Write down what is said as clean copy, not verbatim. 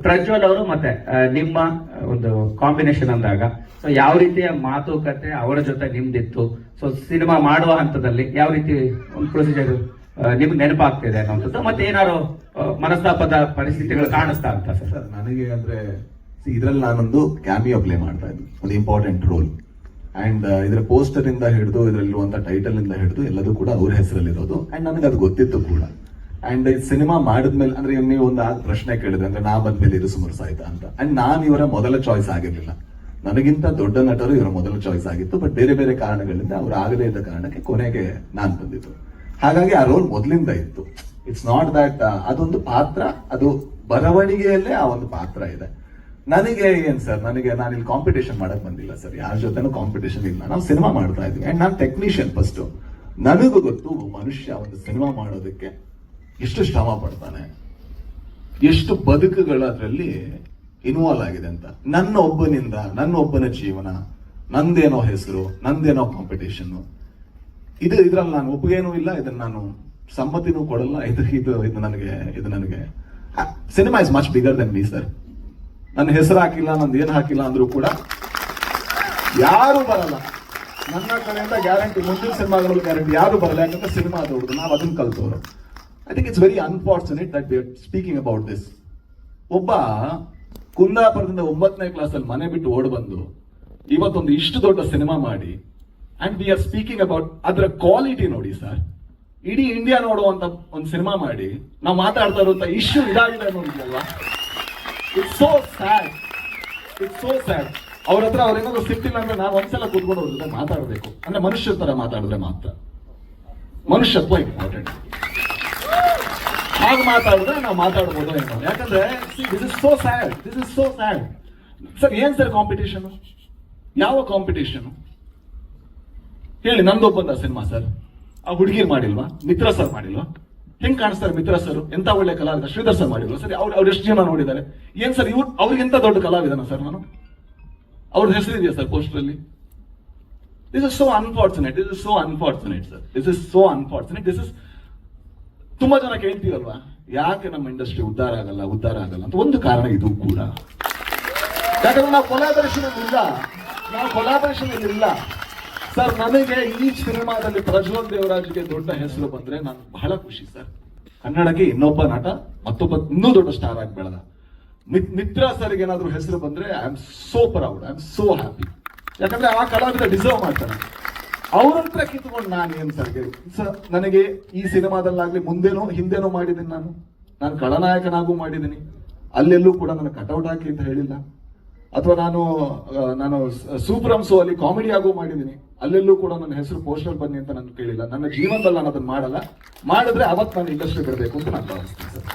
ಪ್ರಜ್ವಲ್ ಅವರು ಮತ್ತೆ ನಿಮ್ಮ ಒಂದು ಕಾಂಬಿನೇಷನ್ ಅಂದಾಗ ಸೊ ಯಾವ ರೀತಿಯ ಮಾತುಕತೆ ಅವರ ಜೊತೆ ನಿಮ್ದಿತ್ತು, ಸೊ ಸಿನಿಮಾ ಮಾಡುವ ಹಂತದಲ್ಲಿ ಯಾವ ರೀತಿ ಒಂದು ಪ್ರೊಸೀಜರ್ ನಿಮ್ಗೆ ನೆನಪಾಗ್ತಿದೆ ಅನ್ನೋಂಥದ್ದು, ಮತ್ತೆ ಏನಾದ್ರು ಮನಸ್ತಾಪದ ಪರಿಸ್ಥಿತಿಗಳು ಕಾಣಿಸ್ತಾ ಅಂತ ಸರ್? ನನಗೆ ಅಂದ್ರೆ ಇದ್ರಲ್ಲಿ ನಾನೊಂದು ಕ್ಯಾಮಿಯೋ ಪ್ಲೇ ಮಾಡ್ತಾ ಇದ್ದೆ, ಒಂದು ಇಂಪಾರ್ಟೆಂಟ್ ರೋಲ್. ಅಂಡ್ ಇದರ ಪೋಸ್ಟರ್ ಇಂದ ಹಿಡಿದು ಇದರಲ್ಲಿರುವಂತ ಟೈಟಲ್ ಇಂದ ಹಿಡಿದು ಎಲ್ಲದೂ ಕೂಡ ಅವ್ರ ಹೆಸರಲ್ಲಿರೋದು. ಅಂಡ್ ನನಗೆ ಅದು ಗೊತ್ತಿತ್ತು ಕೂಡ. ಅಂಡ್ ಈ ಸಿನಿಮಾ ಮಾಡಿದ್ಮೇಲೆ ಅಂದ್ರೆ ನೀವು ಒಂದು ಪ್ರಶ್ನೆ ಕೇಳಿದ್ರೆ ಅಂದ್ರೆ ನಾ ಬಂದ್ಮೇಲೆ ಇದು ಸುಮರ್ಸ್ ಆಯ್ತಾ ಅಂತ. ಅಂಡ್ ನಾನು ಇವರ ಮೊದಲ ಚಾಯ್ಸ್ ಆಗಿರ್ಲಿಲ್ಲ, ನನಗಿಂತ ದೊಡ್ಡ ನಟರು ಇವರ ಮೊದಲ ಚಾಯ್ಸ್ ಆಗಿತ್ತು. ಬಟ್ ಬೇರೆ ಬೇರೆ ಕಾರಣಗಳಿಂದ ಅವ್ರು ಆಗದೇ ಇದ್ದ ಕಾರಣಕ್ಕೆ ಕೊನೆಗೆ ನಾನ್ ಬಂದಿತ್ತು. ಹಾಗಾಗಿ ಆ ರೋಲ್ ಮೊದಲಿಂದ ಇತ್ತು. ಇಟ್ಸ್ ನಾಟ್ ದಟ್ ಅದೊಂದು ಪಾತ್ರ, ಅದು ಬರವಣಿಗೆಯಲ್ಲೇ ಆ ಒಂದು ಪಾತ್ರ ಇದೆ. ನನಗೆ ಏನ್ ಸರ್, ನಾನು ಇಲ್ಲಿ ಕಾಂಪಿಟೇಷನ್ ಮಾಡಕ್ ಬಂದಿಲ್ಲ ಸರ್, ಯಾರ ಜೊತೆನೂ ಕಾಂಪಿಟೇಷನ್ ಇಲ್ಲ. ನಾವು ಸಿನಿಮಾ ಮಾಡ್ತಾ ಇದ್ವಿ. ಅಂಡ್ ನಾನು ಟೆಕ್ನಿಷಿಯನ್ ಫಸ್ಟ್. ನನಗೂ ಗೊತ್ತು ಮನುಷ್ಯ ಒಂದು ಸಿನಿಮಾ ಮಾಡೋದಕ್ಕೆ ಎಷ್ಟು ಶ್ರಮ ಪಡ್ತಾನೆ, ಎಷ್ಟು ಬದುಕುಗಳು ಅದರಲ್ಲಿ ಇನ್ವಾಲ್ವ್ ಆಗಿದೆ ಅಂತ. ನನ್ನ ಒಬ್ಬನ ಜೀವನ, ನಂದೇನೋ ಹೆಸರು, ನಂದೇನೋ ಕಾಂಪಿಟೇಷನ್, ಇದ್ರಲ್ಲಿ ನಾನು ಒಪ್ಪಿಗೇನೂ ಇಲ್ಲ, ಇದನ್ನ ನಾನು ಸಮ್ಮತಿನೂ ಕೊಡಲ್ಲ. ಇದು ನನಗೆ cinema is much bigger then me sir. ನನ್ನ ಹೆಸರು ಹಾಕಿಲ್ಲ, ನಂದು ಏನು ಹಾಕಿಲ್ಲ ಅಂದ್ರೂ ಕೂಡ ಯಾರು ಬರಲ್ಲ ನನ್ನ ಕಡೆಯಿಂದ, ಗ್ಯಾರಂಟಿ. ಮುಂದಿನ ಸಿನಿಮಾಗಳು ಗ್ಯಾರಂಟಿ ಯಾರು ಬರಲ್ಲ, ಯಾಕಂದ್ರೆ ಸಿನಿಮಾ ದೊಡ್ಡದು, ನಾವು ಅದನ್ನ ಕಲ್ತವ್ರು. I think it's very unfortunate that we are speaking about this. ಒಬ್ಬ ಕುಂದಾಪುರದಿಂದ 9ನೇ ಕ್ಲಾಸಲ್ಲಿ ಮನೆ ಬಿಟ್ಟು ಓಡ್ ಬಂದು ಇವತ್ತೊಂದು ಇಷ್ಟು ದೊಡ್ಡ ಸಿನಿಮಾ ಮಾಡಿ, and we are speaking about ಅದರ ಕ್ವಾಲಿಟಿ. ನೋಡಿ ಸರ್, ಇಡೀ ಇಂಡಿಯಾ ನೋಡುವಂತ ಒಂದು ಸಿನಿಮಾ ಮಾಡಿ ನಾವು ಮಾತಾಡ್ತಾ ಇರುವಂತ ಇಶ್ಯೂ ಇದಾಗಿದೆ ನೋಡಿದ್ರಲ್ವಾ? It's so sad, it's so sad. ಅವ್ರ ಹತ್ರ ಅವ್ರೇನಾದ್ರು ಸಿಕ್ತಿಲ್ಲ ಅಂದ್ರೆ ನಾವು ಒಂದ್ಸಲ ಕೂತ್ಕೊಂಡು ಅವ್ರ ಜೊತೆ ಮಾತಾಡಬೇಕು. ಅಂದ್ರೆ ಮನುಷ್ಯ ತರ ಮಾತಾಡಿದ್ರೆ ಮಾತ್ರ, ಮನುಷ್ಯತ್ವ ಇಂಪಾರ್ಟೆಂಟ್. ಹಾಗೆ ಮಾತಾಡಿದ್ರೆ ನಾವು ಮಾತಾಡ್ಬೋದು ಏನೋ. ಯಾಕಂದ್ರೆ this is so sad, this is so sad. Sir ಏನ್ ಸರ್ ಕಾಂಪಿಟೇಷನ್? ಯಾವ ಕಾಂಪಿಟೇಷನ್ ಹೇಳಿ? ನಂದೊಬ್ಬಂದ ಸಿನಿಮಾ ಸರ್, ಆ ಹುಡುಗಿರ್ ಮಾಡಿಲ್ವಾ? ಮಿತ್ರ ಸರ್ ಮಾಡಿಲ್ವಾ? ಹೆಂಗ್ ಕಾಣಿಸ್ತಾರೆ ಮಿತ್ರ ಸರ್? ಎಂತ ಒಳ್ಳೆ ಕಲಾವಿದ. ಶ್ರೀಧರ್ ಸರ್ ಮಾಡಿಲ್ವಾ ಸರ್? ಅವ್ರು ಎಷ್ಟು ಜನ ನೋಡಿದ್ದಾರೆ? ಏನ್ ಸರ್ ಅವ್ರಿಗೆಂತ ದೊಡ್ಡ ಕಲಾವಿದನ ಸರ್ ನಾನು? ಅವ್ರ ಹೆಸರಿದೆಯಾ ಸರ್ ಪೋಸ್ಟರ್ ಅಲ್ಲಿ? This is so unfortunate, this is so unfortunate sir, this is so unfortunate. This is ತುಂಬಾ ಜನ ಕೇಳ್ತೀವಲ್ವಾ, ಯಾಕೆ ನಮ್ಮ ಇಂಡಸ್ಟ್ರಿ ಉದ್ಧಾರ ಆಗಲ್ಲ ಅಂತ. ಒಂದು ಕಾರಣ ಇದು ಕೂಡ. ಯಾಕಂದ್ರೆ ನಾವು ಕೊಲಾಬರೇಷನ್ ಇಲ್ಲ ಸರ್. ನನಗೆ ಈ ಸಿನಿಮಾದಲ್ಲಿ ಪ್ರಜ್ವಲ್ ದೇವರಾಜ್ಗೆ ದೊಡ್ಡ ಹೆಸರು ಬಂದ್ರೆ ನಾನು ಬಹಳ ಖುಷಿ ಸರ್. ಕನ್ನಡಕ್ಕೆ ಇನ್ನೊಬ್ಬ ನಟ, ಮತ್ತೊಬ್ಬ ಇನ್ನೂ ದೊಡ್ಡ ಸ್ಟಾರ್ ಆಗಿ ಬೆಳೆದ. ಮಿತ್ರ ಸರ್ಗೆ ಏನಾದ್ರು ಹೆಸರು ಬಂದ್ರೆ I am so proud, I am so happy. ಯಾಕಂದ್ರೆ ಆ ಕಲಾವಿದ ಡಿಸರ್ವ್ ಮಾಡ್ತಾನೆ. ಅವ್ರಂತ್ರ ಕಿತ್ಕೊಂಡು ನಾನು ಏನ್ ಸರ್ಗೆ ಸರ್, ನನಗೆ ಈ ಸಿನಿಮಾದಲ್ಲಾಗ್ಲಿ ಮುಂದೇನೋ ಹಿಂದೇನೋ ಮಾಡಿದ್ದೀನಿ. ನಾನು ಖಳನಾಯಕನಾಗೂ ಮಾಡಿದ್ದೀನಿ. ಅಲ್ಲೆಲ್ಲೂ ಕೂಡ ನನ್ನ ಕಟೌಟ್ ಹಾಕಿ ಅಂತ ಹೇಳಿಲ್ಲ. ಅಥವಾ ನಾನು ಸೂಪರಂ ಸೋ ಅಲ್ಲಿ ಕಾಮಿಡಿ ಆಗೋ ಮಾಡಿದ್ದೀನಿ. ಅಲ್ಲೆಲ್ಲೂ ಕೂಡ ನನ್ನ ಹೆಸರು ಪೋಸ್ಟರ್ ಬನ್ನಿ ಅಂತ ನಾನು ಕೇಳಿಲ್ಲ. ನನ್ನ ಜೀವನದಲ್ಲಿ ನಾನು ಅದನ್ನ ಮಾಡಲ್ಲ. ಮಾಡಿದ್ರೆ ಅವತ್ತು ನಾನು ಇಂಡಸ್ಟ್ರಿ ಬಿಡಬೇಕು ಅಂತ ನಾನು ಭಾವಿಸ್ತೀನಿ ಸರ್.